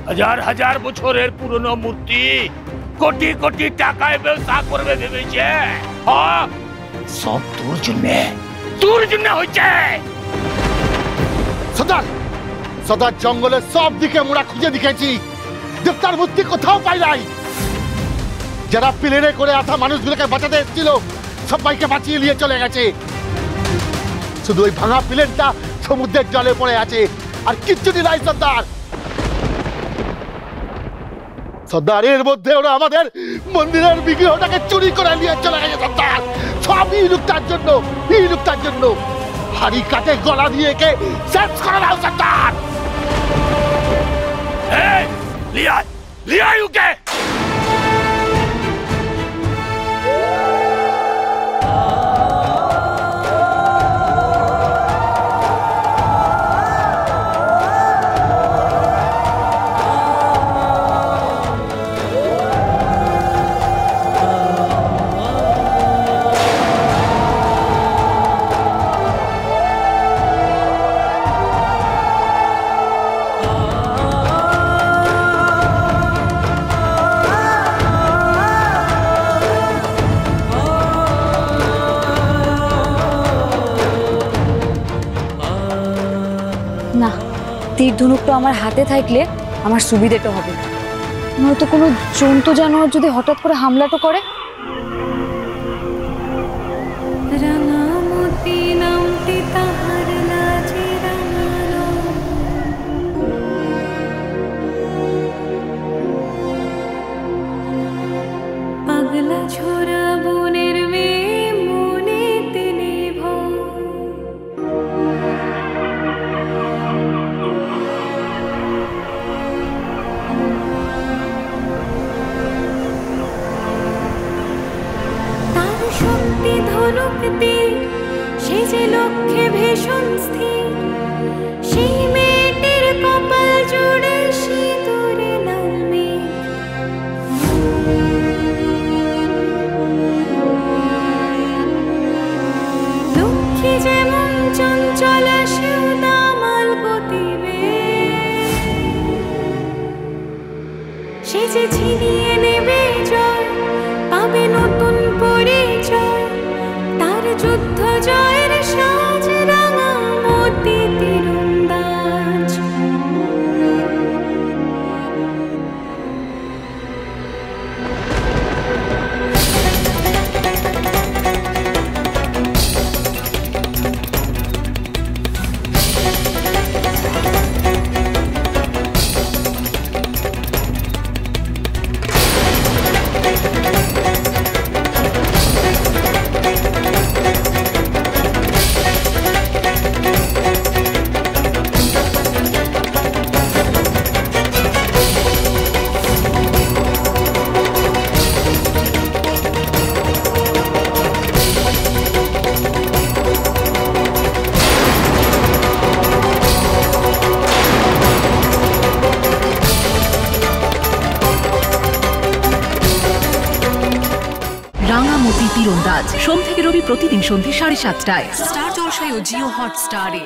হাজার হাজার বছরের পুরনো মূর্তি কোটি কোটি টাকায় ব্যবসা করবে ভেবেছে। সব তোর জন্য হয়েছে। সর্দার সর্দার জঙ্গলের সব দিকে মোরা খুঁজে দেখেছি, দেবতার মূর্তি কোথাও পাই নাই। যারা প্লেনে করে আসা মানুষগুলোকে বাঁচাতে এসেছিল সবাইকে বাঁচিয়ে নিয়ে চলে গেছে। শুধু ওই ভাঙা প্লেনটা সমুদ্রের জলে পড়ে আছে, আর কিচ্ছু নাই সর্দার। সর্দার এর মধ্যে ওরা আমাদের মন্দিরের বিগ্রহটাকে চুরি করে নিয়ে চলে গেছে সর্দার। সব এই লোকটার জন্য হাড়ি কাটে গলা দিয়ে কে শেষ করে দাও সর্দার। লিয়া ওকে। না, তীর ধনুকটা আমার হাতে থাকলে আমার সুবিধেটা হবে। নয়তো কোনো জন্তু জানোয়ার যদি হঠাৎ করে হামলাটা করে। পাগলা ছোরা বনের মেয়ে মনে তেনে তার শক্তি ধনুক তীর, সে যে লক্ষ্যে ভীষণ স্থির। সেই মেয়েটির কপাল জুড়ে সিঁদুরে লাল মেঘ। লক্ষ্মী যেমন চঞ্চল সেও দামাল গতিবেগ। সে যে ছিনিয়ে নেবে জয়, পাবে নতুন পরিচয়। তার যুদ্ধ জয়ের সাজ রাঙা মোতি তীরন্দাজ। রাঙামতি তীরন্দাজ সোম থেকে রবি প্রতিদিন সন্ধ্যে 7:30টায় স্টার জলসায় ও জিও হটস্টারে।